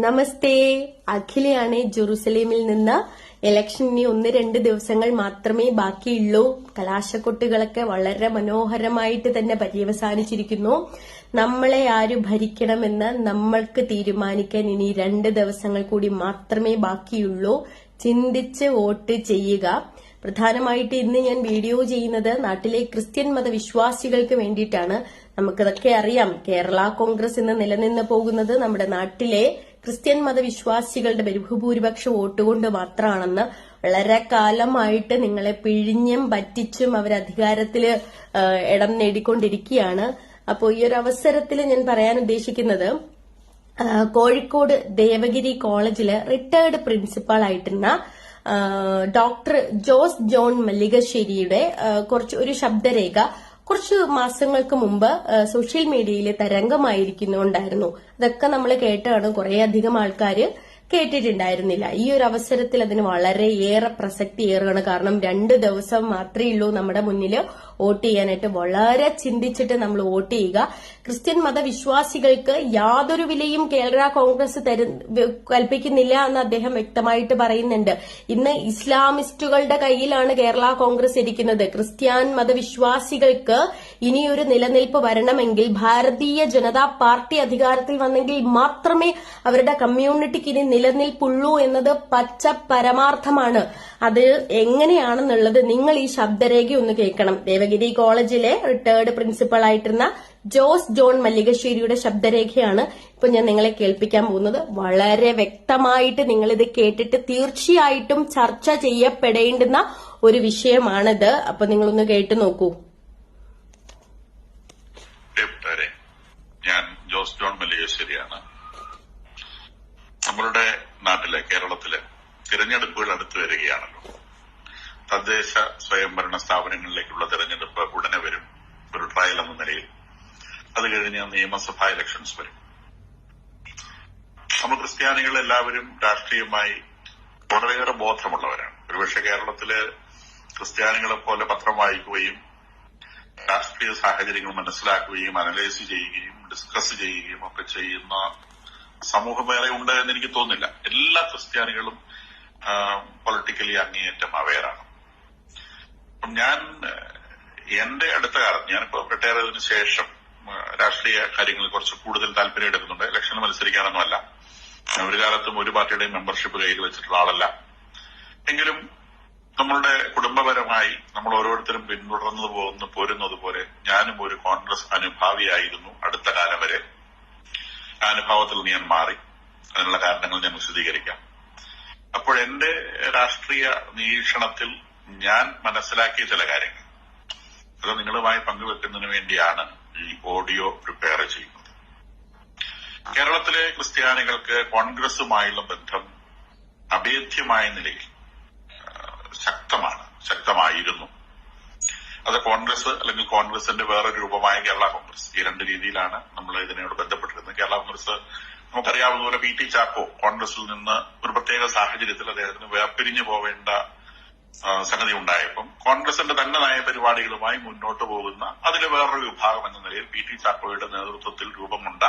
നമസ്തേ, അഖിലയാണ് ജെറുസലേമിൽ നിന്ന്. ഇലക്ഷൻ ഇനി 1-2 ദിവസങ്ങൾ മാത്രമേ ബാക്കിയുള്ളൂ. കലാശക്കൊട്ടുകളൊക്കെ വളരെ മനോഹരമായിട്ട് തന്നെ പര്യവസാനിച്ചിരിക്കുന്നു. നമ്മളെ ആര് ഭരിക്കണമെന്ന് നമ്മൾക്ക് തീരുമാനിക്കാൻ ഇനി 2 ദിവസങ്ങൾ കൂടി മാത്രമേ ബാക്കിയുള്ളൂ. ചിന്തിച്ച് വോട്ട് ചെയ്യുക. പ്രധാനമായിട്ട് ഇന്ന് ഞാൻ വീഡിയോ ചെയ്യുന്നത് നാട്ടിലെ ക്രിസ്ത്യൻ മതവിശ്വാസികൾക്ക് വേണ്ടിയിട്ടാണ്. നമുക്കിതൊക്കെ അറിയാം. കേരള കോൺഗ്രസ് ഇന്ന് നിലനിന്ന് പോകുന്നത് നമ്മുടെ നാട്ടിലെ ക്രിസ്ത്യൻ മതവിശ്വാസികളുടെ ബഹുഭൂരിപക്ഷ വോട്ടുകൊണ്ട് മാത്രമാണെന്ന്. വളരെ കാലമായിട്ട് നിങ്ങളെ പിഴിഞ്ഞും പറ്റിച്ചും അവർ അധികാരത്തില് ഇടം നേടിക്കൊണ്ടിരിക്കുകയാണ്. അപ്പോൾ ഈ ഒരു അവസരത്തിൽ ഞാൻ പറയാൻ ഉദ്ദേശിക്കുന്നത്, കോഴിക്കോട് ദേവഗിരി കോളേജില് റിട്ടയർഡ് പ്രിൻസിപ്പാൾ ആയിരുന്ന ഡോക്ടർ ജോസ് ജോൺ മല്ലികശ്ശേരിയുടെ ഒരു ശബ്ദരേഖ കുറച്ചു മാസങ്ങൾക്ക് മുമ്പ് സോഷ്യൽ മീഡിയയിൽ തരംഗമായിരിക്കുന്നുണ്ടായിരുന്നു. അതൊക്കെ നമ്മൾ കേട്ടാണ്. കുറേയധികം ആൾക്കാര് കേട്ടിട്ടുണ്ടായിരുന്നില്ല. ഈ ഒരു അവസരത്തിൽ അതിന് വളരെയേറെ പ്രസക്തി ഏറുകയാണ്. കാരണം 2 ദിവസം മാത്രമേ ഉള്ളൂ നമ്മുടെ മുന്നില് വോട്ട് ചെയ്യാനായിട്ട്. വളരെ ചിന്തിച്ചിട്ട് നമ്മൾ വോട്ട് ചെയ്യുക. ക്രിസ്ത്യൻ മതവിശ്വാസികൾക്ക് യാതൊരു വിലയും കേരള കോൺഗ്രസ് കൽപ്പിക്കുന്നില്ല എന്ന് അദ്ദേഹം വ്യക്തമായിട്ട് പറയുന്നുണ്ട്. ഇന്ന് ഇസ്ലാമിസ്റ്റുകളുടെ കയ്യിലാണ് കേരള കോൺഗ്രസ് ഇരിക്കുന്നത്. ക്രിസ്ത്യൻ മതവിശ്വാസികൾക്ക് ഇനിയൊരു നിലനിൽപ്പ് വരണമെങ്കിൽ ഭാരതീയ ജനതാ പാർട്ടി അധികാരത്തിൽ വന്നെങ്കിൽ മാത്രമേ അവരുടെ കമ്മ്യൂണിറ്റിക്ക് ഇനി നിലനിൽപ്പുള്ളൂ എന്നത് പച്ച പരമാർത്ഥമാണ്. അത് എങ്ങനെയാണെന്നുള്ളത് നിങ്ങൾ ഈ ശബ്ദരേഖ ഒന്ന് കേൾക്കണം. ദേവഗിരി കോളേജിലെ റിട്ടയർഡ് പ്രിൻസിപ്പൽ ആയിട്ടിരുന്ന ജോസ് ജോൺ മല്ലികശ്ശേരിയുടെ ശബ്ദരേഖയാണ് ഇപ്പൊ ഞാൻ നിങ്ങളെ കേൾപ്പിക്കാൻ പോകുന്നത്. വളരെ വ്യക്തമായിട്ട് നിങ്ങൾ ഇത് കേട്ടിട്ട് തീർച്ചയായിട്ടും ചർച്ച ചെയ്യപ്പെടേണ്ടുന്ന ഒരു വിഷയമാണിത്. അപ്പൊ നിങ്ങളൊന്ന് കേട്ടു നോക്കൂ. ഞാൻ ജോസ് ജോൺ മല്ലികശ്ശേരിയാണ്. നമ്മളുടെ നാട്ടിലെ കേരളത്തിലെ തിരഞ്ഞെടുപ്പുകൾ അടുത്തു വരികയാണല്ലോ. തദ്ദേശ സ്വയംഭരണ സ്ഥാപനങ്ങളിലേക്കുള്ള തിരഞ്ഞെടുപ്പ് ഉടനെ വരും, ഒരു ട്രയൽ എന്ന നിലയിൽ. അത് കഴിഞ്ഞ് നിയമസഭാ ഇലക്ഷൻസ് വരും. നമ്മൾ ക്രിസ്ത്യാനികൾ എല്ലാവരും രാഷ്ട്രീയമായി വളരെയേറെ ബോധമുള്ളവരാണ്. ഒരുപക്ഷെ കേരളത്തിലെ ക്രിസ്ത്യാനികളെ പോലെ പത്രം വായിക്കുകയും രാഷ്ട്രീയ സാഹചര്യങ്ങൾ മനസ്സിലാക്കുകയും അനലൈസ് ചെയ്യുകയും ഡിസ്കസ് ചെയ്യുകയും ഒക്കെ ചെയ്യുന്ന സമൂഹം വേറെ ഉണ്ട് എന്ന് എനിക്ക് തോന്നുന്നില്ല. എല്ലാ ക്രിസ്ത്യാനികളും പൊളിറ്റിക്കലി അങ്ങേയറ്റം അവെയറാണ്. അപ്പം ഞാൻ എന്റെ അടുത്ത കാലത്ത്, ഞാനിപ്പോ റിട്ടയർ ചെയ്തതിനു ശേഷം രാഷ്ട്രീയ കാര്യങ്ങളിൽ കുറച്ച് കൂടുതൽ താല്പര്യം എടുക്കുന്നുണ്ട്. ഇലക്ഷന് മത്സരിക്കാനൊന്നുമല്ല. ഒരു കാലത്തും ഒരു പാർട്ടിയുടെയും മെമ്പർഷിപ്പ് കയ്യിൽ വെച്ചിട്ടുള്ള ആളല്ല. എങ്കിലും നമ്മളുടെ കുടുംബപരമായി നമ്മൾ ഓരോരുത്തരും പിന്തുടർന്നു പോരുന്നത് പോലെ ഞാനും ഒരു കോൺഗ്രസ് അനുഭാവിയായിരുന്നു അടുത്ത കാലം വരെ. ആ അനുഭവത്തിൽ ഞാൻ മാറി. അതിനുള്ള കാരണങ്ങൾ ഞാൻ വിശദീകരിക്കാം. അപ്പോൾ എന്റെ രാഷ്ട്രീയ നിരീക്ഷണത്തിൽ ഞാൻ മനസ്സിലാക്കിയ ചില കാര്യങ്ങൾ അത് നിങ്ങളുമായി പങ്കുവെക്കുന്നതിന് വേണ്ടിയാണ് ഈ ഓഡിയോ പ്രിപ്പയർ ചെയ്യുന്നത്. കേരളത്തിലെ ക്രിസ്ത്യാനികൾക്ക് കോൺഗ്രസുമായുള്ള ബന്ധം അഭേദ്യമായ നിലയിൽ ശക്തമായിരുന്നു. അത് കോൺഗ്രസ് അല്ലെങ്കിൽ കോൺഗ്രസിന്റെ വേറൊരു രൂപമായ കേരള കോൺഗ്രസ്, ഈ 2 രീതിയിലാണ് നമ്മൾ ഇതിനോട് ബന്ധപ്പെട്ടിരുന്നത്. കേരള കോൺഗ്രസ് നമുക്കറിയാവുന്ന പോലെ പി ടി ചാക്കോ കോൺഗ്രസിൽ നിന്ന് ഒരു പ്രത്യേക സാഹചര്യത്തിൽ അദ്ദേഹത്തിന് വേർപിരിഞ്ഞു പോവേണ്ട സംഗതി ഉണ്ടായപ്പം കോൺഗ്രസിന്റെ തന്നെ നയപരിപാടികളുമായി മുന്നോട്ട് പോകുന്ന അതിലെ വേറൊരു വിഭാഗം എന്ന നിലയിൽ പി ടി ചാക്കോയുടെ നേതൃത്വത്തിൽ രൂപം കൊണ്ട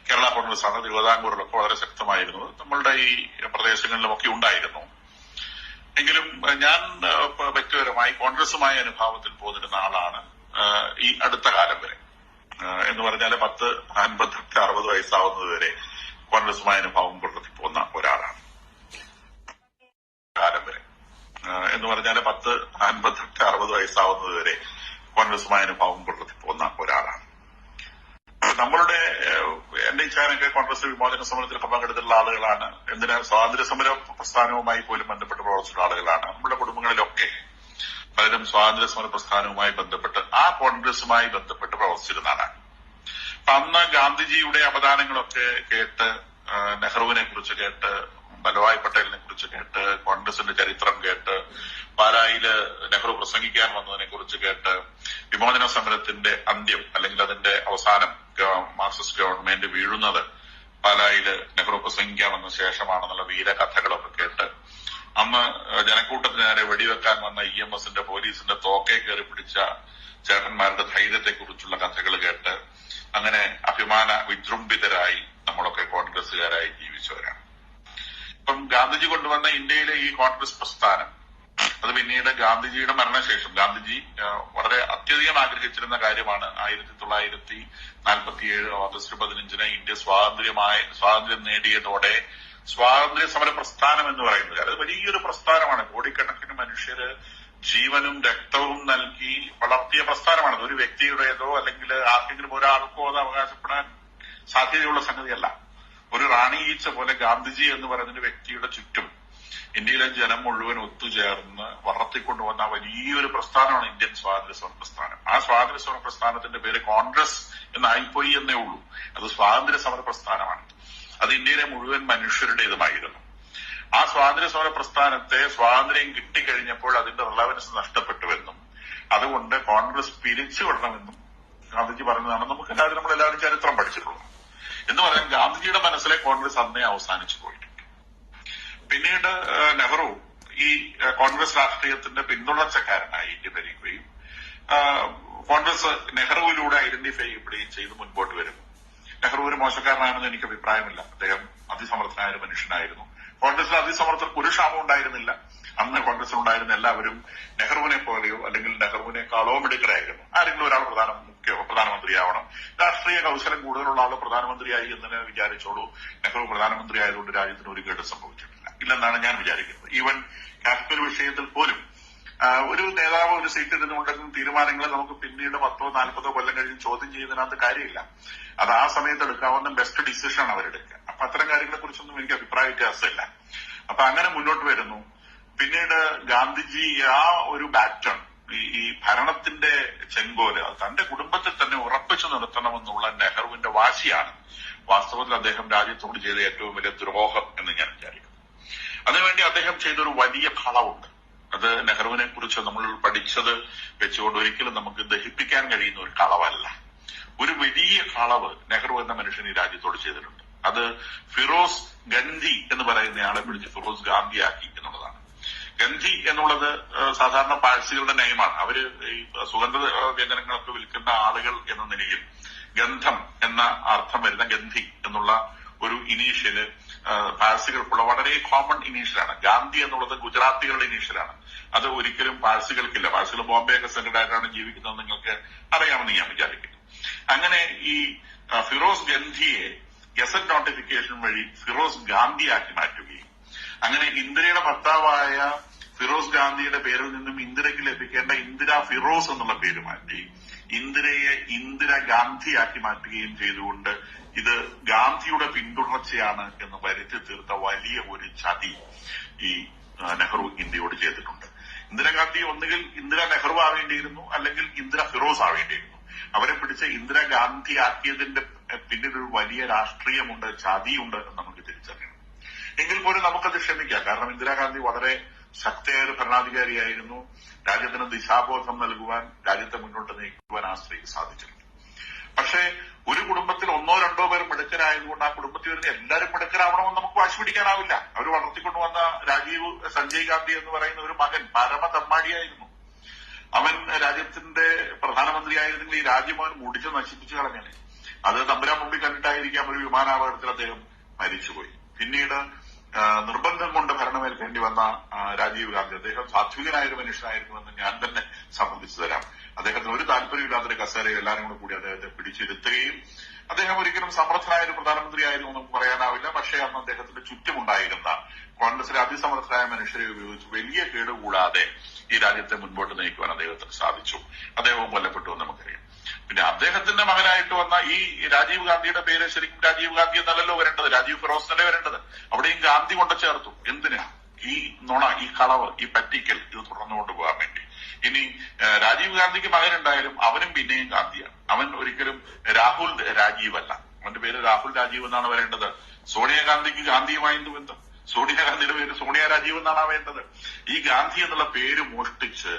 കേരള കോൺഗ്രസ് ആണ് തിരുവിതാംകൂറിലൊക്കെ വളരെ ശക്തമായിരുന്നത്. നമ്മളുടെ ഈ പ്രദേശങ്ങളിലുമൊക്കെ ഉണ്ടായിരുന്നു. എങ്കിലും ഞാൻ വ്യക്തിപരമായി കോൺഗ്രസുമായ അനുഭാവത്തിൽ പോന്നിരുന്ന ആളാണ് ഈ അടുത്ത കാലം വരെ. എന്ന് പറഞ്ഞാൽ 10, 58, 60 വയസ്സാവുന്നത് വരെ കോൺഗ്രസുമായ അനുഭാവം പുലർത്തി പോകുന്ന ഒരാളാണ്. കാലം വരെ എന്ന് പറഞ്ഞാൽ 10, 58, 60 വയസ്സാവുന്നത് വരെ കോൺഗ്രസുമായ അനുഭാവം പുലർത്തി പോകുന്ന ഒരാളാണ്. നമ്മളുടെ എന്റെ ഇച്ഛാനൊക്കെ കോൺഗ്രസ് വിമോചന സമരത്തിലൊക്കെ പങ്കെടുത്തിട്ടുള്ള ആളുകളാണ്. എന്തിനാ സ്വാതന്ത്ര്യ സമര പ്രസ്ഥാനവുമായി പോലും ബന്ധപ്പെട്ട് പ്രവർത്തിച്ചിട്ടുള്ള ആളുകളാണ്. നമ്മുടെ കുടുംബങ്ങളിലൊക്കെ പലരും സ്വാതന്ത്ര്യ സമര പ്രസ്ഥാനവുമായി ബന്ധപ്പെട്ട് ആ കോൺഗ്രസുമായി ബന്ധപ്പെട്ട് പ്രവർത്തിച്ചിരുന്ന ആളാണ്. അപ്പൊ അന്ന് ഗാന്ധിജിയുടെ അവദാനങ്ങളൊക്കെ കേട്ട്, നെഹ്റുവിനെ കുറിച്ച് കേട്ട്, വല്ലഭായ് പട്ടേലിനെ കുറിച്ച് കേട്ട്, കോൺഗ്രസിന്റെ ചരിത്രം കേട്ട്, പാലായില് നെഹ്റു പ്രസംഗിക്കാൻ വന്നതിനെ കുറിച്ച് കേട്ട്, വിമോചന സമരത്തിന്റെ അന്ത്യം അല്ലെങ്കിൽ അതിന്റെ അവസാനം മാർക്സിസ്റ്റ് ഗവൺമെന്റ് വീഴുന്നത് പാലായില് നെഹ്റു പ്രസംഗിക്കാൻ വന്ന ശേഷമാണെന്നുള്ള വീരകഥകളൊക്കെ കേട്ട്, അന്ന് ജനക്കൂട്ടത്തിന് നേരെ വെടിവെക്കാൻ വന്ന EMSന്റെ പോലീസിന്റെ തോക്കെ കയറി പിടിച്ച ചേട്ടന്മാരുടെ ധൈര്യത്തെക്കുറിച്ചുള്ള കഥകൾ കേട്ട് അങ്ങനെ അഭിമാന വിജൃംഭിതരായി നമ്മളൊക്കെ കോൺഗ്രസുകാരായി ജീവിച്ചു. ജീവിച്ചവരാണ്. ഇപ്പം ഗാന്ധിജി കൊണ്ടുവന്ന ഇന്ത്യയിലെ ഈ കോൺഗ്രസ് പ്രസ്ഥാനം, അത് പിന്നീട് ഗാന്ധിജിയുടെ മരണശേഷം ഗാന്ധിജി വളരെ അത്യധികം ആഗ്രഹിച്ചിരുന്ന കാര്യമാണ് 1947 ഓഗസ്റ്റ് 15 ഇന്ത്യ സ്വാതന്ത്ര്യം നേടിയതോടെ സ്വാതന്ത്ര്യ സമര പ്രസ്ഥാനം എന്ന് പറയുന്നത് അത് വലിയൊരു പ്രസ്ഥാനമാണ്. കോടിക്കണക്കിന് മനുഷ്യര് ജീവനും രക്തവും നൽകി വളർത്തിയ പ്രസ്ഥാനമാണ്. ഒരു വ്യക്തിയുടേതോ അല്ലെങ്കിൽ ആർക്കെങ്കിലും ഒരാൾക്കോ അത് അവകാശപ്പെടാൻ സാധ്യതയുള്ള സംഗതിയല്ല. ഒരു റാണി ഈച്ച പോലെ ഗാന്ധിജി എന്ന് പറയുന്ന വ്യക്തിയുടെ ചുറ്റും ഇന്ത്യയിലെ ജനം മുഴുവൻ ഒത്തുചേർന്ന് വളർത്തിക്കൊണ്ടുവന്ന വലിയൊരു പ്രസ്ഥാനമാണ് ഇന്ത്യൻ സ്വാതന്ത്ര്യ സമര പ്രസ്ഥാനം. ആ സ്വാതന്ത്ര്യ സമര പ്രസ്ഥാനത്തിന്റെ പേര് കോൺഗ്രസ് എന്നായിപ്പോയി എന്നേ ഉള്ളൂ. അത് സ്വാതന്ത്ര്യ സമര പ്രസ്ഥാനമാണ്. അത് ഇന്ത്യയിലെ മുഴുവൻ മനുഷ്യരുടേതുമായിരുന്നു. ആ സ്വാതന്ത്ര്യ സമര പ്രസ്ഥാനത്തെ സ്വാതന്ത്ര്യം കിട്ടിക്കഴിഞ്ഞപ്പോൾ അതിന്റെ റിലവൻസ് നഷ്ടപ്പെട്ടുവെന്നും അതുകൊണ്ട് കോൺഗ്രസ് പിരിച്ചുവിടണമെന്നും ഗാന്ധിജി പറഞ്ഞതാണ്. നമ്മളെല്ലാവരും ചരിത്രം പഠിച്ചിട്ടുള്ളത്. എന്ന് പറയാൻ ഗാന്ധിജിയുടെ മനസ്സിലെ കോൺഗ്രസ് അന്നേ അവസാനിച്ചു പോയിട്ടുണ്ട്. പിന്നീട് നെഹ്റു ഈ കോൺഗ്രസ് രാഷ്ട്രീയത്തിന്റെ പിന്തുണച്ചക്കാരനായി ഇന്ത്യ ഭരിക്കുകയും കോൺഗ്രസ് നെഹ്റുവിലൂടെ ഐഡന്റിഫൈ ചെയ്യപ്പെടുകയും ചെയ്ത് മുൻപോട്ട് വരുന്നു. നെഹ്റു ഒരു മോശക്കാരനാണെന്ന് എനിക്ക് അഭിപ്രായമില്ല. അദ്ദേഹം അതിസമർത്ഥനായ ഒരു മനുഷ്യനായിരുന്നു. കോൺഗ്രസിൽ അതിസമർത്ഥർക്ക് ഒരു ക്ഷാമം ഉണ്ടായിരുന്നില്ല. അന്ന് കോൺഗ്രസിലുണ്ടായിരുന്ന എല്ലാവരും നെഹ്റുവിനെ പോലെയോ അല്ലെങ്കിൽ നെഹ്റുവിനേക്കാളോ മിടുക്കരായിരുന്നു. ആരെങ്കിലും ഒരാൾ പ്രധാനമന്ത്രിയാവണം, രാഷ്ട്രീയ കൗശലം കൂടുതലുള്ള ആൾ പ്രധാനമന്ത്രിയായി എന്ന് വിചാരിച്ചോളൂ. നെഹ്റു പ്രധാനമന്ത്രി ആയതുകൊണ്ട് രാജ്യത്തിന് ഒരു കേട് സംഭവിച്ചിട്ടില്ല ഇല്ലെന്നാണ് ഞാൻ വിചാരിക്കുന്നത്. ഈവൻ കാശ്മീർ വിഷയത്തിൽ പോലും ഒരു നേതാവ് ഒരു സീറ്റ് ഇരുന്നുകൊണ്ടെങ്കിലും തീരുമാനങ്ങൾ നമുക്ക് പിന്നീട് 10-40 കൊല്ലം കഴിഞ്ഞ് ചോദ്യം ചെയ്യുന്നതിനകത്ത് കാര്യമില്ല. അത് ആ സമയത്ത് എടുക്കാവുന്ന ബെസ്റ്റ് ഡിസിഷനാണ് അവരെടുക്കുക. അപ്പൊ അത്തരം കാര്യങ്ങളെ കുറിച്ചൊന്നും എനിക്ക് അഭിപ്രായ വ്യത്യാസമില്ല. അപ്പൊ അങ്ങനെ മുന്നോട്ട് വരുന്നു. പിന്നീട് ഗാന്ധിജി ആ ഒരു ബാറ്റൺ, ഈ ഭരണത്തിന്റെ ചെങ്കോല് തന്റെ കുടുംബത്തിൽ തന്നെ ഉറപ്പിച്ചു നിർത്തണമെന്നുള്ള നെഹ്റുവിന്റെ വാശിയാണ് വാസ്തവത്തിൽ അദ്ദേഹം രാജ്യത്തോട് ചെയ്ത ഏറ്റവും വലിയ ദ്രോഹം എന്ന് ഞാൻ വിചാരിക്കുന്നു. അതിനുവേണ്ടി അദ്ദേഹം ചെയ്തൊരു വലിയ കളവുണ്ട്. അത് നെഹ്റുവിനെ കുറിച്ച് നമ്മൾ പഠിച്ചത് വെച്ചുകൊണ്ട് ഒരിക്കലും നമുക്ക് ദഹിപ്പിക്കാൻ കഴിയുന്ന ഒരു കളവല്ല. ഒരു വലിയ കളവ് നെഹ്റു എന്ന മനുഷ്യൻ ഈ രാജ്യത്തോട് ചെയ്തിട്ടുണ്ട്. അത് ഫിറോസ് ഗന്ധി എന്ന് പറയുന്നയാളെ പിടിച്ച് ഫിറോസ് ഗാന്ധിയാക്കി എന്നുള്ളതാണ്. ഗന്ധി എന്നുള്ളത് സാധാരണ പാഴ്സികളുടെ നെയ്മാണ്. അവര് ഈ സുഗന്ധ വ്യഞ്ജനങ്ങളൊക്കെ വിൽക്കുന്ന ആളുകൾ എന്ന നിലയിൽ ഗന്ധം എന്ന അർത്ഥം വരുന്ന ഗന്ധി എന്നുള്ള ഒരു ഇനീഷ്യല് പാഴ്സികൾക്കുള്ള വളരെ കോമൺ ഇനീഷ്യലാണ്. ഗാന്ധി എന്നുള്ളത് ഗുജറാത്തികളുടെ ഇനീഷ്യലാണ്. അത് ഒരിക്കലും പാഴ്സികൾക്കില്ല. പാഴ്സികൾ ബോംബെ ഒക്കെ സെൻട്രഡ് ആയിട്ടാണ് ജീവിക്കുന്നത് നിങ്ങൾക്ക് അറിയാമെന്ന് ഞാൻ വിചാരിക്കുന്നു. അങ്ങനെ ഈ ഫിറോസ് ഗന്ധിയെ ഗസറ്റ് നോട്ടിഫിക്കേഷൻ വഴി ഫിറോസ് ഗാന്ധിയാക്കി മാറ്റുകയും അങ്ങനെ ഇന്ദിരയുടെ ഭർത്താവായ ഫിറോസ് ഗാന്ധിയുടെ പേരിൽ നിന്നും ഇന്ദിരയ്ക്ക് ലഭിക്കേണ്ട ഇന്ദിര ഫിറോസ് എന്നുള്ള പേര് മാറ്റി ഇന്ദിരയെ ഇന്ദിര ഗാന്ധിയാക്കി മാറ്റുകയും ചെയ്തുകൊണ്ട് ഇത് ഗാന്ധിയുടെ പിന്തുടർച്ചയാണ് എന്ന് വരുത്തി തീർത്ത വലിയ ഒരു ചതി ഈ നെഹ്റു ഇന്ത്യയോട് ചെയ്തിട്ടുണ്ട്. ഇന്ദിരാഗാന്ധി ഒന്നുകിൽ ഇന്ദിര നെഹ്റു ആവേണ്ടിയിരുന്നു, അല്ലെങ്കിൽ ഇന്ദിര ഫിറോസ് ആവേണ്ടിയിരുന്നു. അവരെ പിടിച്ച് ഇന്ദിര ഗാന്ധി ആക്കിയതിന്റെ പിന്നിലൊരു വലിയ രാഷ്ട്രീയമുണ്ട്, ചതിയുണ്ട് എന്ന് നമുക്ക് തിരിച്ചറിയണം. എങ്കിൽ പോലും നമുക്കത് ക്ഷമിക്കാം. കാരണം ഇന്ദിരാഗാന്ധി വളരെ ശക്തിയായ ഒരു ഭരണാധികാരിയായിരുന്നു. രാജ്യത്തിന് ദിശാബോധം നൽകുവാൻ, രാജ്യത്തെ മുന്നോട്ട് നയിക്കുവാൻ ആ സ്ത്രീക്ക് സാധിച്ചിട്ടുണ്ട്. പക്ഷേ ഒരു കുടുംബത്തിൽ 1-2 പേർ മിടുക്കരായതുകൊണ്ട് ആ കുടുംബത്തിൽ വരുന്ന എല്ലാവരും മിടുക്കരാവണമെന്ന് നമുക്ക് വാശി പിടിക്കാനാവില്ല. അവർ വളർത്തിക്കൊണ്ടുവന്ന സഞ്ജയ് ഗാന്ധി എന്ന് പറയുന്ന ഒരു മകൻ പരമ തമ്മാടിയായിരുന്നു. അവൻ രാജ്യത്തിന്റെ പ്രധാനമന്ത്രിയായിരുന്നെങ്കിൽ ഈ രാജ്യം അവൻ മുടിച്ച് നശിപ്പിച്ചു കളഞ്ഞാണ്. അത് തമ്പുരാൻ മുമ്പിൽ കണ്ടിട്ടായിരിക്കാം ഒരു വിമാനാപകടത്തിൽ അദ്ദേഹം മരിച്ചുപോയി. പിന്നീട് നിർബന്ധം കൊണ്ട് ഭരണമേൽക്കേണ്ടി വന്ന രാജീവ് ഗാന്ധി, അദ്ദേഹം സാത്വികനായ ഒരു മനുഷ്യനായിരുന്നുവെന്ന് ഞാൻ തന്നെ സമ്മതിച്ചു തരാം. അദ്ദേഹത്തിന് ഒരു താല്പര്യമില്ലാത്തൊരു കസേരയിൽ എല്ലാവരും കൂടി അദ്ദേഹത്തെ പിടിച്ചിരുത്തുകയും അദ്ദേഹം ഒരിക്കലും സമർത്ഥനായ ഒരു പ്രധാനമന്ത്രിയായിരുന്നു എന്നും പറയാനാവില്ല. പക്ഷേ അന്ന് അദ്ദേഹത്തിന്റെ ചുറ്റുമുണ്ടായിരുന്ന കോൺഗ്രസിലെ അതിസമർത്ഥരായ മനുഷ്യരെ ഉപയോഗിച്ച് വലിയ കേടുകൂടാതെ ഈ രാജ്യത്തെ മുൻപോട്ട് നയിക്കുവാൻ അദ്ദേഹത്തിന് സാധിച്ചു. അദ്ദേഹവും കൊല്ലപ്പെട്ടു എന്ന് നമുക്കറിയാം. പിന്നെ അദ്ദേഹത്തിന്റെ മകനായിട്ട് വന്ന ഈ രാജീവ് ഗാന്ധിയുടെ പേര് ശരിക്കും രാജീവ് ഗാന്ധി എന്നല്ലല്ലോ വരേണ്ടത്, രാജീവ് ഫിറോസ് തന്നെ വരേണ്ടത്. അവിടെയും ഗാന്ധി കൊണ്ട് ചേർത്തു. എന്തിനാ ഈ നുണ, ഈ കളവ്, ഈ പറ്റിക്കൽ ഇത് തുടർന്നുകൊണ്ട് പോകാൻ വേണ്ടി. ഇനി രാജീവ് ഗാന്ധിക്ക് മകനുണ്ടായാലും അവനും പിന്നെയും ഗാന്ധിയാണ്. അവൻ ഒരിക്കലും രാഹുൽ രാജീവ് അല്ല. അവന്റെ പേര് രാഹുൽ രാജീവ് എന്നാണ് വരേണ്ടത്. സോണിയാഗാന്ധിക്ക് ഗാന്ധിയുമായി എന്ത് ബന്ധം? സോണിയാഗാന്ധിയുടെ പേര് സോണിയ രാജീവ് എന്നാണ് വേണ്ടത്. ഈ ഗാന്ധി എന്നുള്ള പേര് മോഷ്ടിച്ച്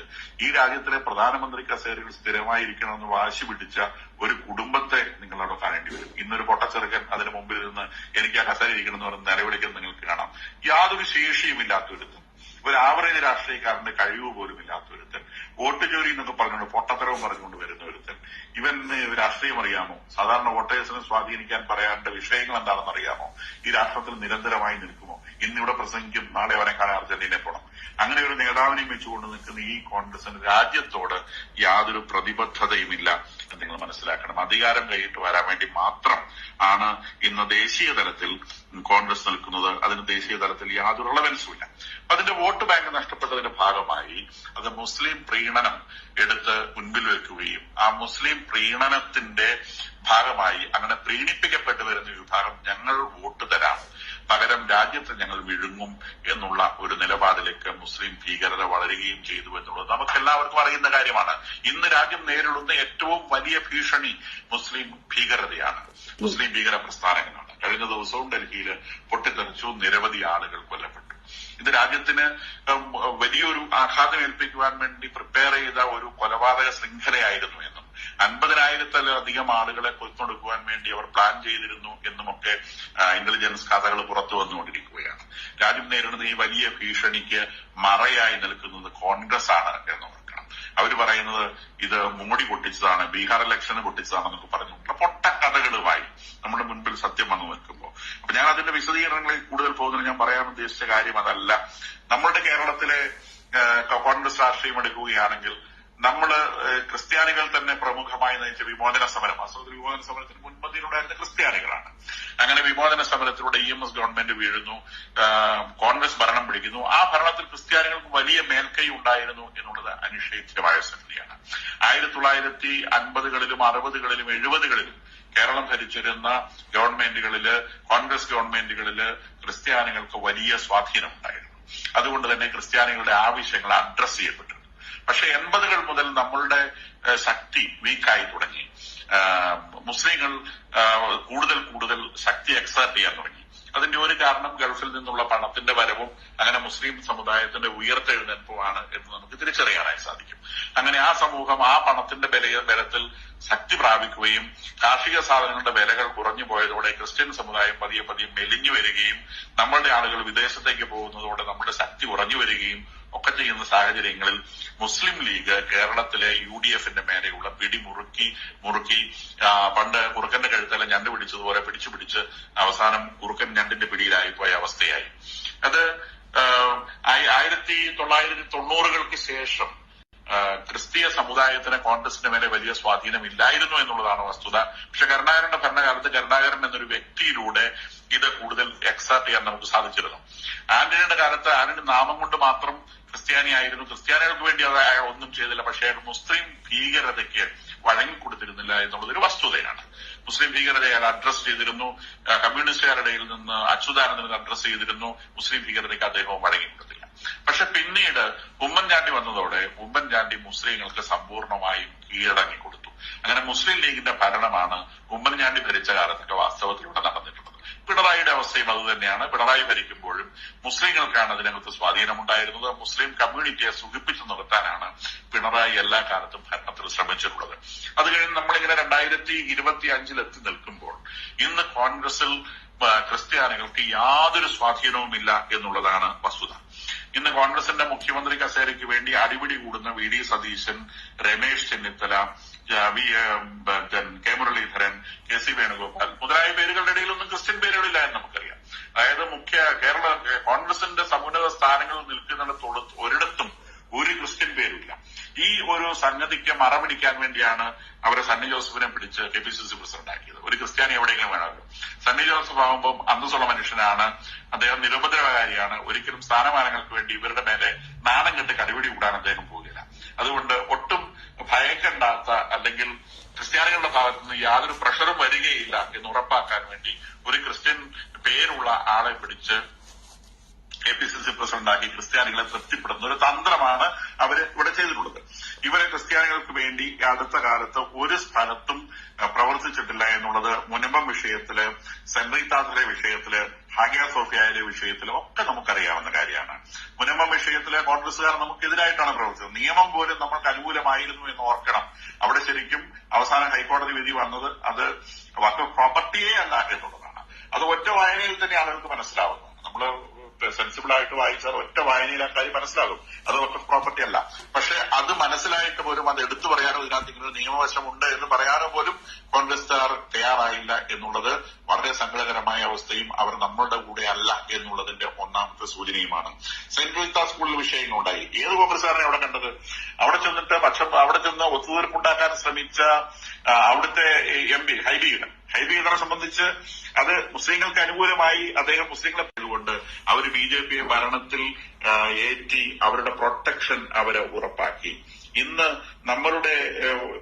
ഈ രാജ്യത്തിലെ പ്രധാനമന്ത്രി കസേരകൾ സ്ഥിരമായിരിക്കണമെന്ന് വാശി പിടിച്ച ഒരു കുടുംബത്തെ നിങ്ങൾ അവിടെ കാണേണ്ടി വരും. ഇന്നൊരു പൊട്ടച്ചെറുക്കൻ അതിന് മുമ്പിൽ നിന്ന് എനിക്ക് ആ കസേര ഇരിക്കണം എന്ന് പറഞ്ഞ് നിലവിളിക്കുന്നത് നിങ്ങൾക്ക് കാണാം. യാതൊരു ശേഷിയും ഇല്ലാത്തൊരുത്തൻ, ഒരു ആവറേജ് രാഷ്ട്രീയക്കാരന്റെ കഴിവ് പോലും ഇല്ലാത്തൊരുത്തൻ, വോട്ട് ജോലി എന്നൊക്കെ പറഞ്ഞുകൊണ്ട് പൊട്ടത്തരവും പറഞ്ഞുകൊണ്ട് വരുന്ന ഒരുത്തൻ ഇവന് രാഷ്ട്രീയം അറിയാമോ? സാധാരണ വോട്ടേഴ്സിനെ സ്വാധീനിക്കാൻ പറയാനുള്ള വിഷയങ്ങൾ എന്താണെന്ന് അറിയാമോ? ഈ രാഷ്ട്രത്തിൽ നിരന്തരമായി നിൽക്കുമോ? ഇന്നിവിടെ പ്രസംഗിക്കും, നാളെ അവനെ കാണാൻ അർജന്റീനയിൽ പോകണം. അങ്ങനെ ഒരു നേതാവിനെയും വെച്ചുകൊണ്ട് നിൽക്കുന്ന ഈ കോൺഗ്രസിന് രാജ്യത്തോട് യാതൊരു പ്രതിബദ്ധതയുമില്ല എന്ന് നിങ്ങൾ മനസ്സിലാക്കണം. അധികാരം കൈയിട്ട് വരാൻ വേണ്ടി മാത്രം ആണ് ഇന്ന് ദേശീയ തലത്തിൽ കോൺഗ്രസ് നിൽക്കുന്നത്. അതിന് ദേശീയ തലത്തിൽ യാതൊരു റെലവൻസും ഇല്ല. അതിന്റെ വോട്ട് ബാങ്ക് നഷ്ടപ്പെട്ടതിന്റെ ഭാഗമായി അത് മുസ്ലിം പ്രീണനം എടുത്ത് മുൻപിൽ വെക്കുകയും ആ മുസ്ലിം പ്രീണനത്തിന്റെ ഭാഗമായി അങ്ങനെ പ്രീണിപ്പിക്കപ്പെട്ടു വരുന്ന വിഭാഗം ഞങ്ങൾ വോട്ട് തരാം, പകരം രാജ്യത്ത് ഞങ്ങൾ വിഴുങ്ങും എന്നുള്ള ഒരു നിലപാടിലേക്ക് മുസ്ലിം ഭീകരത വളരുകയും ചെയ്തു എന്നുള്ളത് നമുക്കെല്ലാവർക്കും അറിയുന്ന കാര്യമാണ്. ഇന്ന് രാജ്യം നേരിടുന്ന ഏറ്റവും വലിയ ഭീഷണി മുസ്ലിം ഭീകരതയാണ്, മുസ്ലിം ഭീകര പ്രസ്ഥാനങ്ങളാണ്. കഴിഞ്ഞ ദിവസവും ഡൽഹിയിൽ പൊട്ടിത്തെറിച്ചു, നിരവധി ആളുകൾ കൊല്ലപ്പെട്ടു. ഇത് രാജ്യത്തിന് വലിയൊരു ആഘാതം ഏൽപ്പിക്കുവാൻ വേണ്ടി പ്രിപ്പയർ ചെയ്ത ഒരു കൊലപാതക ശൃംഖലയായിരുന്നു എന്നും 50,000-ത്തിലധികം ആളുകളെ കൊന്നൊടുക്കുവാൻ വേണ്ടി അവർ പ്ലാൻ ചെയ്തിരുന്നു എന്നുമൊക്കെ ഇന്റലിജൻസ് കഥകൾ പുറത്തു വന്നുകൊണ്ടിരിക്കുകയാണ്. രാജ്യം നേരിടുന്ന ഈ വലിയ ഭീഷണിക്ക് മറയായി നിൽക്കുന്നത് കോൺഗ്രസ് ആണ് എന്ന് ഓർക്കണം. അവർ പറയുന്നത് ഇത് മോഡി പൊട്ടിച്ചതാണ്, ബീഹാർ ഇലക്ഷന് പൊട്ടിച്ചതാണെന്നൊക്കെ പറഞ്ഞു പൊട്ടക്കഥകളുമായി നമ്മുടെ മുൻപിൽ സത്യം വന്നു നിൽക്കുമ്പോൾ. അപ്പൊ ഞാൻ അതിന്റെ വിശദീകരണങ്ങളിൽ കൂടുതൽ പോകുന്നത് ഞാൻ പറയാൻ ഉദ്ദേശിച്ച കാര്യം അതല്ല. നമ്മുടെ കേരളത്തിലെ കോൺഗ്രസ് രാഷ്ട്രീയം എടുക്കുകയാണെങ്കിൽ നമ്മള് ക്രിസ്ത്യാനികൾ തന്നെ പ്രമുഖമായി നയിച്ച വിമോചന സമരം, വാസ്തവത്തിൽ വിമോചന സമരത്തിന് മുൻപന്തിയിലുണ്ടായിരുന്ന ക്രിസ്ത്യാനികളാണ്. അങ്ങനെ വിമോചന സമരത്തിലൂടെ EMS ഗവൺമെന്റ് വീഴുന്നു, കോൺഗ്രസ് ഭരണം പിടിക്കുന്നു. ആ ഭരണത്തിൽ ക്രിസ്ത്യാനികൾക്ക് വലിയ മേൽക്കൈ ഉണ്ടായിരുന്നു എന്നുള്ളത് അനിഷേധ്യമായ സംഗതിയാണ്. 1950-കളിലും 60-കളിലും 70-കളിലും കേരളം ഭരിച്ചിരുന്ന ഗവൺമെന്റുകളില്, കോൺഗ്രസ് ഗവൺമെന്റുകളില് ക്രിസ്ത്യാനികൾക്ക് വലിയ സ്വാധീനം ഉണ്ടായിരുന്നു. അതുകൊണ്ട് തന്നെ ക്രിസ്ത്യാനികളുടെ ആവശ്യങ്ങൾ അഡ്രസ് ചെയ്യപ്പെട്ടു. പക്ഷെ 80-കൾ മുതൽ നമ്മളുടെ ശക്തി വീക്കായി തുടങ്ങി. മുസ്ലിങ്ങൾ കൂടുതൽ കൂടുതൽ ശക്തി എക്സേർട്ട് ചെയ്യാൻ തുടങ്ങി. അതിന്റെ ഒരു കാരണം ഗൾഫിൽ നിന്നുള്ള പണത്തിന്റെ വരവും അങ്ങനെ മുസ്ലിം സമുദായത്തിന്റെ ഉയർത്തെഴുന്നേൽപ്പുമാണ് എന്ന് നമുക്ക് തിരിച്ചറിയാനായി സാധിക്കും. അങ്ങനെ ആ സമൂഹം ആ പണത്തിന്റെ ബലത്തിൽ ശക്തി പ്രാപിക്കുകയും കാർഷിക സാധനങ്ങളുടെ വിലകൾ കുറഞ്ഞു പോയതോടെ ക്രിസ്ത്യൻ സമുദായം പതിയെ പതിയെ മെലിഞ്ഞു വരികയും നമ്മളുടെ ആളുകൾ വിദേശത്തേക്ക് പോകുന്നതോടെ നമ്മുടെ ശക്തി കുറഞ്ഞു വരികയും ഒക്കെ ചെയ്യുന്ന സാഹചര്യങ്ങളിൽ മുസ്ലിം ലീഗ് കേരളത്തിലെ UDFന്റെ മേലെയുള്ള പിടി മുറുക്കി പണ്ട് കുറുക്കന്റെ കഴുത്തല ഞണ്ട് പിടിച്ചതുപോലെ പിടിച്ച് അവസാനം കുറുക്കൻ ഞണ്ടിന്റെ പിടിയിലായി പോയ അവസ്ഥയായി. അത് 1990-കൾക്ക് ശേഷം ക്രിസ്തീയ സമുദായത്തിന് കോൺഗ്രസിന്റെ മേലെ വലിയ സ്വാധീനം ഇല്ലായിരുന്നു എന്നുള്ളതാണ് വസ്തുത. പക്ഷെ കരുണാകരന്റെ ഭരണകാലത്ത് കരുണാകരൻ എന്നൊരു വ്യക്തിയിലൂടെ ഇത് കൂടുതൽ എക്സേർട്ട് ചെയ്യാൻ നമുക്ക് സാധിച്ചിരുന്നു. ആന്റണിയുടെ കാലത്ത് ആന്റണി നാമം കൊണ്ട് മാത്രം ക്രിസ്ത്യാനിയായിരുന്നു, ക്രിസ്ത്യാനികൾക്ക് വേണ്ടി അത് അയാൾ ഒന്നും ചെയ്തില്ല. പക്ഷേ അയാൾ മുസ്ലിം ഭീകരതയ്ക്ക് വഴങ്ങിക്കൊടുത്തിരുന്നില്ല എന്നുള്ളതൊരു വസ്തുതയാണ്. മുസ്ലിം ഭീകരതയെ അയാൾ അഡ്രസ് ചെയ്തിരുന്നു. കമ്മ്യൂണിസ്റ്റുകാരുടെ ഇടയിൽ നിന്ന് അച്യുതാനന്ദനെ അഡ്രസ് ചെയ്തിരുന്നു. മുസ്ലിം ഭീകരതയ്ക്ക് അദ്ദേഹവും വഴങ്ങിക്കൊടുത്തില്ല. പക്ഷെ പിന്നീട് ഉമ്മൻചാണ്ടി വന്നതോടെ ഉമ്മൻചാണ്ടി മുസ്ലിങ്ങൾക്ക് സമ്പൂർണമായും കീഴടങ്ങി കൊടുത്തു. അങ്ങനെ മുസ്ലിം ലീഗിന്റെ ഭരണമാണ് ഉമ്മൻചാണ്ടി ഭരിച്ച കാലത്തൊക്കെ വാസ്തവത്തിലൂടെ നടന്നിട്ടുള്ളത്. പിണറായിയുടെ അവസ്ഥയും അതുതന്നെയാണ്. പിണറായി ഭരിക്കുമ്പോഴും മുസ്ലിങ്ങൾക്കാണ് അതിനകത്ത് സ്വാധീനമുണ്ടായിരുന്നത്. മുസ്ലിം കമ്മ്യൂണിറ്റിയെ സുഖിപ്പിച്ചു നിർത്താനാണ് പിണറായി എല്ലാ കാലത്തും ഭരണത്തിൽ ശ്രമിച്ചിട്ടുള്ളത്. അത് കഴിഞ്ഞ് നമ്മളിങ്ങനെ 2025 എത്തി നിൽക്കുമ്പോൾ ഇന്ന് കോൺഗ്രസിൽ ക്രിസ്ത്യാനികൾക്ക് യാതൊരു സ്വാധീനവുമില്ല എന്നുള്ളതാണ് വസ്തുത. ഇന്ന് കോൺഗ്രസിന്റെ മുഖ്യമന്ത്രി കസേരയ്ക്ക് വേണ്ടി അടിപിടി കൂടുന്ന VD Satheesan, Ramesh Chennithala, K Muraleedharan, KC Venugopal മുതലായ പേരുകളുടെ ഇടയിലൊന്നും ക്രിസ്ത്യൻ പേരുകളില്ല എന്ന് നമുക്കറിയാം. അതായത് കേരള കോൺഗ്രസിന്റെ സമുന്നത സ്ഥാനങ്ങളിൽ നിൽക്കുന്നിടത്തോളം ഒരിടത്തും ഒരു ക്രിസ്ത്യൻ പേരില്ല. ഈ ഒരു സംഗതിക്ക് മറപിടിക്കാൻ വേണ്ടിയാണ് അവരെ സണ്ണി ജോസഫിനെ പിടിച്ച് KPCC പ്രസിഡന്റ് ആക്കിയത്. ഒരു ക്രിസ്ത്യാനി എവിടെയെങ്കിലും വേണമല്ലോ. സണ്ണി ജോസഫ് ആകുമ്പോൾ അന്തസ്സുള്ള മനുഷ്യനാണ്, അദ്ദേഹം നിരുപദ്രവകാരിയാണ്. ഒരിക്കലും സ്ഥാനമാനങ്ങൾക്ക് വേണ്ടി ഇവരുടെ മേലെ നാണം കെട്ട് കടിപിടി കൂടാൻ അദ്ദേഹം പോകില്ല. അതുകൊണ്ട് ഒട്ടും ഭയക്കണ്ടാത്ത അല്ലെങ്കിൽ ക്രിസ്ത്യാനികളുടെ ഭാഗത്തുനിന്ന് യാതൊരു പ്രഷറും വരികയില്ല എന്ന് ഉറപ്പാക്കാൻ വേണ്ടി ഒരു ക്രിസ്ത്യൻ പേരുള്ള ആളെ പിടിച്ച് KPCC പ്രസിഡന്റാക്കി ക്രിസ്ത്യാനികളെ തൃപ്തിപ്പെടുന്ന ഒരു തന്ത്രമാണ് അവര് ഇവിടെ ചെയ്തിട്ടുള്ളത്. ഇവരെ ക്രിസ്ത്യാനികൾക്ക് വേണ്ടി അടുത്ത കാലത്ത് ഒരു സ്ഥലത്തും പ്രവർത്തിച്ചിട്ടില്ല എന്നുള്ളത് മുനമ്പം വിഷയത്തില്, സെന്റ് റീത്താസിലെ വിഷയത്തില്, ഹാഗിയ സോഫിയയിലെ വിഷയത്തിലും ഒക്കെ നമുക്കറിയാവുന്ന കാര്യമാണ്. മുനമ്പം വിഷയത്തിലെ കോൺഗ്രസുകാർ നമുക്കെതിരായിട്ടാണ് പ്രവർത്തിച്ചത്. നിയമം പോലും നമ്മൾക്ക് അനുകൂലമായിരുന്നു എന്ന് ഓർക്കണം. അവിടെ ശരിക്കും അവസാന ഹൈക്കോടതി വിധി വന്നത് അത് വഖഫ് പ്രോപ്പർട്ടിയേ അല്ല എന്നുള്ളതാണ്. അത് ഒറ്റ വായനയിൽ തന്നെ ആളുകൾക്ക് മനസ്സിലാവുന്നു. നമ്മള് സെൻസസ് സെൻസിബിൾ ആയിട്ട് വായിച്ചാൽ ഒറ്റ വായനയിൽ ആ കാര്യം മനസ്സിലാകും. അത് വഖഫ് പ്രോപ്പർട്ടി അല്ല. പക്ഷെ അത് മനസ്സിലായിട്ട് പോലും അത് എടുത്തു പറയാനോ ഇതിനകത്ത് ഇങ്ങനെ നിയമവശമുണ്ട് എന്ന് പറയാനോ പോലും കോൺഗ്രസ്സുകാർ തയ്യാറായില്ല എന്നുള്ളത് വളരെ സങ്കടകരമായ അവസ്ഥയും അവർ നമ്മളുടെ കൂടെ അല്ല എന്നുള്ളതിന്റെ ഒന്നാമത്തെ സൂചനയുമാണ്. സെന്റ് റീത്ത സ്കൂളിൽ വിഷയങ്ങളുണ്ടായി. ഏത് കോൺഗ്രസ്സുകാരനെ അവിടെ കണ്ടത്? അവിടെ ചെന്നിട്ട് അവിടെ ചെന്ന് ഒത്തുതീർപ്പുണ്ടാക്കാൻ ശ്രമിച്ച അവിടുത്തെ എം പി ഹൈബീഡറെ സംബന്ധിച്ച് അത് മുസ്ലിങ്ങൾക്ക് അനുകൂലമായി അദ്ദേഹം മുസ്ലിങ്ങളെ കൊണ്ട് അവർ BJP ഭരണത്തിൽ ഏറ്റി അവരുടെ പ്രൊട്ടക്ഷൻ അവരെ ഉറപ്പാക്കി. ഇന്ന് നമ്മളുടെ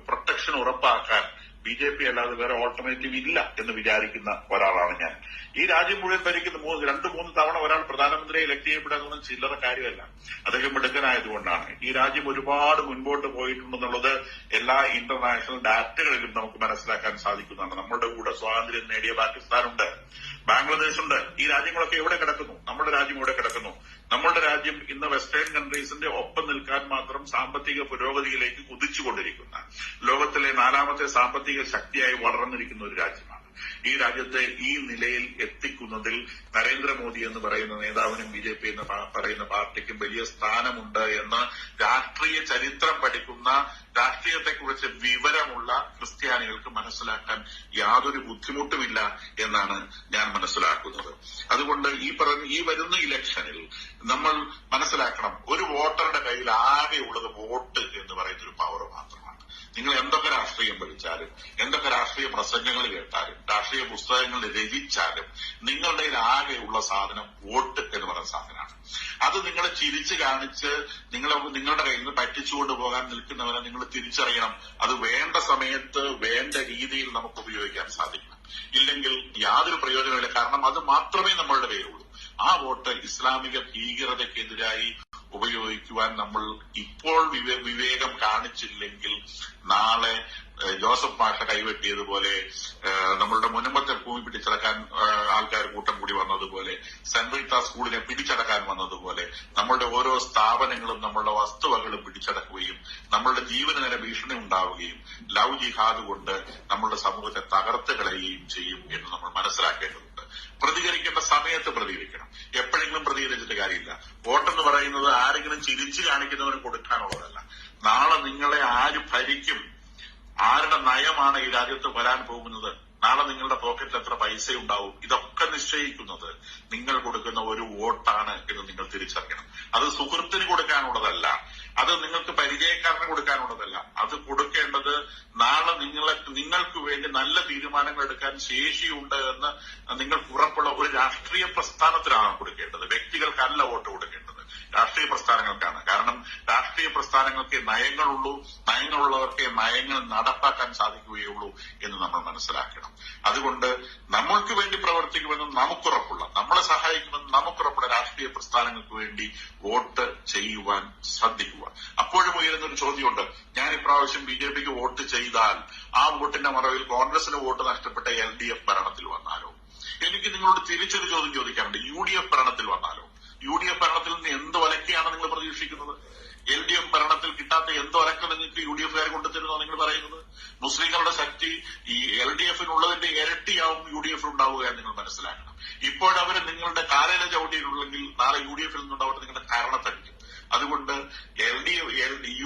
പ്രൊട്ടക്ഷൻ ഉറപ്പാക്കാൻ BJP അല്ലാതെ വേറെ ഓൾട്ടർനേറ്റീവ് ഇല്ല എന്ന് വിചാരിക്കുന്ന ഒരാളാണ് ഞാൻ. ഈ രാജ്യം മുഴുവൻ ഭരിക്കുന്ന 2-3 തവണ ഒരാൾ പ്രധാനമന്ത്രിയെ ഇലക്ട് ചെയ്യപ്പെടുന്നത് ചില്ലറ കാര്യമല്ല. അദ്ദേഹം മിടുക്കനായതുകൊണ്ടാണ്. ഈ രാജ്യം ഒരുപാട് മുൻപോട്ട് പോയിട്ടുണ്ടെന്നുള്ളത് എല്ലാ ഇന്റർനാഷണൽ ഡാറ്റകളിലും നമുക്ക് മനസ്സിലാക്കാൻ സാധിക്കുന്നതാണ്. നമ്മളുടെ കൂടെ സ്വാതന്ത്ര്യം നേടിയ പാകിസ്ഥാനുണ്ട്, ബാംഗ്ലാദേശ് ഉണ്ട്. ഈ രാജ്യങ്ങളൊക്കെ എവിടെ കിടക്കുന്നു? നമ്മുടെ രാജ്യം എവിടെ കിടക്കുന്നു? നമ്മളുടെ രാജ്യം ഇന്ന് വെസ്റ്റേൺ കൺട്രീസിന്റെ ഒപ്പം നിൽക്കാൻ മാത്രം സാമ്പത്തിക പുരോഗതിയിലേക്ക് കുതിച്ചുകൊണ്ടിരിക്കുന്ന ലോകത്തിലെ 4ാമത്തെ സാമ്പത്തിക ശക്തിയായി വളർന്നിരിക്കുന്ന ഒരു രാജ്യമാണ്. ഈ രാജ്യത്തെ ഈ നിലയിൽ എത്തിക്കുന്നതിൽ നരേന്ദ്രമോദി എന്ന് പറയുന്ന നേതാവിനും BJP എന്ന് പറയുന്ന പാർട്ടിക്കും വലിയ സ്ഥാനമുണ്ട് എന്ന് രാഷ്ട്രീയ ചരിത്രം പഠിക്കുന്ന, രാഷ്ട്രീയത്തെക്കുറിച്ച് വിവരമുള്ള ക്രിസ്ത്യാനികൾക്ക് മനസ്സിലാക്കാൻ യാതൊരു ബുദ്ധിമുട്ടുമില്ല എന്നാണ് ഞാൻ മനസ്സിലാക്കുന്നത്. അതുകൊണ്ട് ഈ വരുന്ന ഇലക്ഷനിൽ നമ്മൾ മനസ്സിലാക്കണം, ഒരു വോട്ടറുടെ കയ്യിൽ ആകെയുള്ളത് വോട്ട് എന്ന് പറയുന്ന ഒരു പവർ മാത്രമാണ്. നിങ്ങൾ എന്തൊക്കെ രാഷ്ട്രീയം പഠിച്ചാലും, എന്തൊക്കെ രാഷ്ട്രീയ പ്രസംഗങ്ങൾ കേട്ടാലും, രാഷ്ട്രീയ പുസ്തകങ്ങൾ രചിച്ചാലും നിങ്ങളുടെ ആകെയുള്ള സാധനം വോട്ട് എന്ന് പറയുന്ന സാധനമാണ്. അത് നിങ്ങളെ ചിരിച്ചു കാണിച്ച് നിങ്ങളുടെ കയ്യിൽ നിന്ന് പറ്റിച്ചുകൊണ്ട് പോകാൻ നിൽക്കുന്നവരെ നിങ്ങൾ തിരിച്ചറിയണം. അത് വേണ്ട സമയത്ത് വേണ്ട രീതിയിൽ നമുക്ക് ഉപയോഗിക്കാൻ സാധിക്കണം. ഇല്ലെങ്കിൽ യാതൊരു പ്രയോജനമില്ല. കാരണം അത് മാത്രമേ നമ്മളുടെ കയ്യിലുള്ളൂ. ആ വോട്ട് ഇസ്ലാമിക ഭീകരതയ്ക്കെതിരായി ഉപയോഗിക്കുവാൻ നമ്മൾ ഇപ്പോൾ വിവേകം കാണിച്ചില്ലെങ്കിൽ നാളെ ജോസഫ് മാഷ കൈവെട്ടിയതുപോലെ, നമ്മളുടെ മുനമ്പത്തെ ഭൂമി പിടിച്ചടക്കാൻ ആൾക്കാർ കൂട്ടം കൂടി വന്നതുപോലെ, സെന്റ് റീത്ത സ്കൂളിനെ പിടിച്ചടക്കാൻ വന്നതുപോലെ നമ്മളുടെ ഓരോ സ്ഥാപനങ്ങളും നമ്മളുടെ വസ്തുവകളും പിടിച്ചടക്കുകയും നമ്മളുടെ ജീവന് നേരെ ഭീഷണി ഉണ്ടാവുകയും ലവ് ജിഹാദ് കൊണ്ട് നമ്മളുടെ സമൂഹത്തെ തകർത്ത് കളയുകയും ചെയ്യും എന്ന് നമ്മൾ മനസ്സിലാക്കേണ്ടതുണ്ട്. പ്രതികരിക്കേണ്ട സമയത്ത് പ്രതികരിക്കണം. എപ്പോഴെങ്കിലും പ്രതികരിച്ചിട്ട് കാര്യമില്ല. വോട്ടെന്ന് പറയുന്നത് ആരെങ്കിലും ചിരിച്ചു കാണിക്കുന്നവന് കൊടുക്കാനുള്ളതല്ല. നാളെ നിങ്ങളെ ആര് ഭരിക്കും, ആരുടെ നയമാണ് ഈ രാജ്യത്ത് വരാൻ പോകുന്നത്, നാളെ നിങ്ങളുടെ പോക്കറ്റിൽ എത്ര പൈസ ഉണ്ടാവും, ഇതൊക്കെ നിശ്ചയിക്കുന്നത് നിങ്ങൾ കൊടുക്കുന്ന ഒരു വോട്ടാണ് എന്ന് നിങ്ങൾ തിരിച്ചറിയണം. അത് സുഹൃത്തിന് കൊടുക്കാനുള്ളതല്ല, അത് നിങ്ങൾക്ക് പരിചയക്കാരന് കൊടുക്കാനുള്ളതല്ല. അത് കൊടുക്കേണ്ടത് നാളെ നിങ്ങൾക്ക് വേണ്ടി നല്ല തീരുമാനങ്ങൾ എടുക്കാൻ ശേഷിയുണ്ട് എന്ന് നിങ്ങൾക്ക് ഉറപ്പുള്ള ഒരു രാഷ്ട്രീയ പ്രസ്ഥാനത്തിനാണ് കൊടുക്കേണ്ടത്. വ്യക്തികൾക്കല്ല വോട്ട് കൊടുക്കേണ്ടത്, രാഷ്ട്രീയ പ്രസ്ഥാനങ്ങൾക്കാണ്. കാരണം രാഷ്ട്രീയ പ്രസ്ഥാനങ്ങൾക്ക് നയങ്ങളുള്ളൂ, നയങ്ങളുള്ളവർക്ക് നയങ്ങൾ നടപ്പാക്കാൻ സാധിക്കുകയുള്ളൂ എന്ന് നമ്മൾ മനസ്സിലാക്കണം. അതുകൊണ്ട് നമ്മൾക്ക് വേണ്ടി പ്രവർത്തിക്കുമെന്ന് നമുക്കുറപ്പുള്ള, നമ്മളെ സഹായിക്കുമെന്ന് നമുക്കുറപ്പുള്ള രാഷ്ട്രീയ പ്രസ്ഥാനങ്ങൾക്ക് വേണ്ടി വോട്ട് ചെയ്യുവാൻ ശ്രദ്ധിക്കുക. അപ്പോഴും ഉയരുന്നൊരു ചോദ്യമുണ്ട്, ഞാൻ ഇപ്രാവശ്യം BJPക്ക് വോട്ട് ചെയ്താൽ ആ വോട്ടിന്റെ മറവിൽ കോൺഗ്രസിന് വോട്ട് നഷ്ടപ്പെട്ട LDF ഭരണത്തിൽ വന്നാലോ? എനിക്ക് നിങ്ങളോട് തിരിച്ചൊരു ചോദ്യം ചോദിക്കാറുണ്ട്, UDF ഭരണത്തിൽ വന്നാലോ? UDF ഭരണത്തിൽ നിന്ന് എന്ത് ഒലക്കെയാണ് നിങ്ങൾ പ്രതീക്ഷിക്കുന്നത്? LDF ഭരണത്തിൽ കിട്ടാത്ത എന്ത് ഒലക്ക നിങ്ങൾക്ക് UDFകാർ കൊണ്ടുതരുന്നോ നിങ്ങൾ പറയുന്നത്? മുസ്ലിങ്ങളുടെ ശക്തി ഈ LDFനുള്ളതിന്റെ ഇരട്ടിയാവും UDF ഉണ്ടാവുക എന്ന് നിങ്ങൾ മനസ്സിലാക്കണം. ഇപ്പോഴവര് നിങ്ങളുടെ കാലയില ചവിട്ടിയിട്ടുണ്ടെങ്കിൽ നാളെ UDFൽ നിന്നുണ്ടാവട്ടെ നിങ്ങളുടെ കാരണത്തടിക്കും. അതുകൊണ്ട്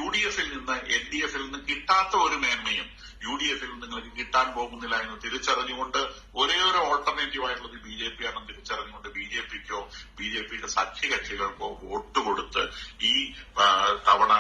UDFൽ നിന്ന് LDFൽ നിന്ന് കിട്ടാത്ത ഒരു മേന്മയും UDFൽ നിങ്ങൾക്ക് കിട്ടാൻ പോകുന്നില്ല എന്ന് തിരിച്ചറിഞ്ഞുകൊണ്ട് ഒരേ ഒരു ഓൾട്ടർനേറ്റീവ് ആയിട്ടുള്ളത് BJP ആണെന്ന് തിരിച്ചറിഞ്ഞുകൊണ്ട് BJPക്കോ BJPയുടെ സഖ്യകക്ഷികൾക്കോ വോട്ട് കൊടുത്ത് ഈ തവണ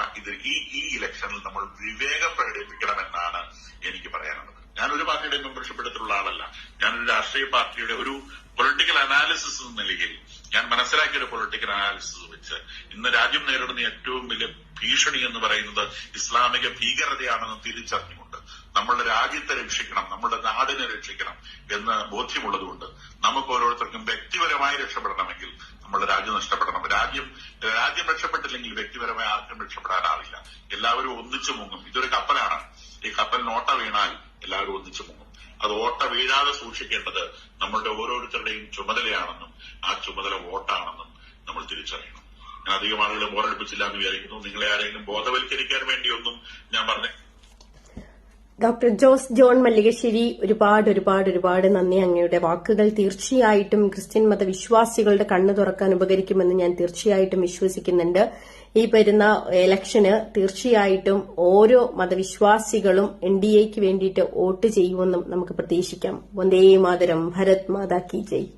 ഈ ഇലക്ഷനിൽ നമ്മൾ വിവേകം പ്രകടിപ്പിക്കണമെന്നാണ് എനിക്ക് പറയാനുള്ളത്. ഞാനൊരു പാർട്ടിയുടെ മെമ്പർഷിപ്പ് എടുത്തിട്ടുള്ള ആളല്ല. ഞാനൊരു രാഷ്ട്രീയ പാർട്ടിയുടെ ഒരു പൊളിറ്റിക്കൽ അനാലിസിസ് എന്ന നിലയിൽ ഞാൻ മനസ്സിലാക്കിയ ഒരു പൊളിറ്റിക്കൽ അനാലിസിസ് വെച്ച് ഇന്ന് രാജ്യം നേരിടുന്ന ഏറ്റവും വലിയ ഭീഷണി എന്ന് പറയുന്നത് ഇസ്ലാമിക ഭീകരതയാണെന്ന് തിരിച്ചറിഞ്ഞുകൊണ്ട് നമ്മളുടെ രാജ്യത്തെ രക്ഷിക്കണം, നമ്മുടെ നാടിനെ രക്ഷിക്കണം എന്ന് ബോധ്യമുള്ളതുകൊണ്ട് നമുക്ക് ഓരോരുത്തർക്കും വ്യക്തിപരമായി രക്ഷപ്പെടണമെങ്കിൽ നമ്മുടെ രാജ്യം നഷ്ടപ്പെടണം. രാജ്യം രക്ഷപ്പെട്ടില്ലെങ്കിൽ വ്യക്തിപരമായി ആർക്കും രക്ഷപ്പെടാനാവില്ല. എല്ലാവരും ഒന്നിച്ചു മുങ്ങും. ഇതൊരു കപ്പലാണ്. ഈ കപ്പലിന് ഓട്ട വീണാൽ എല്ലാവരും ഒന്നിച്ചു മുങ്ങും. അത് ഓട്ട വീഴാതെ സൂക്ഷിക്കേണ്ടത് നമ്മളുടെ ഓരോരുത്തരുടെയും ചുമതലയാണെന്നും ആ ചുമതല വോട്ടാണെന്നും നമ്മൾ തിരിച്ചറിയണം. ഞാൻ അധികം ആളുകളെ ബോറടിപ്പിച്ചില്ല എന്ന് വിചാരിക്കുന്നു. നിങ്ങളെ ആരെങ്കിലും ബോധവൽക്കരിക്കാൻ വേണ്ടിയൊന്നും ഞാൻ പറഞ്ഞു. ഡോക്ടർ ജോസ് ജോൺ മല്ലികശ്ശേരി, ഒരുപാട് നന്ദി. അങ്ങയുടെ വാക്കുകൾ തീർച്ചയായിട്ടും ക്രിസ്ത്യൻ മതവിശ്വാസികളുടെ കണ്ണു തുറക്കാൻ ഉപകരിക്കുമെന്ന് ഞാൻ തീർച്ചയായിട്ടും വിശ്വസിക്കുന്നുണ്ട്. ഈ വരുന്ന ഇലക്ഷന് തീർച്ചയായിട്ടും ഓരോ മതവിശ്വാസികളും NDAക്ക് വേണ്ടിയിട്ട് വോട്ട് ചെയ്യുമെന്നും നമുക്ക് പ്രതീക്ഷിക്കാം. വന്ദേ മാതരം, ഭാരത് മാതാ കി ജയ്.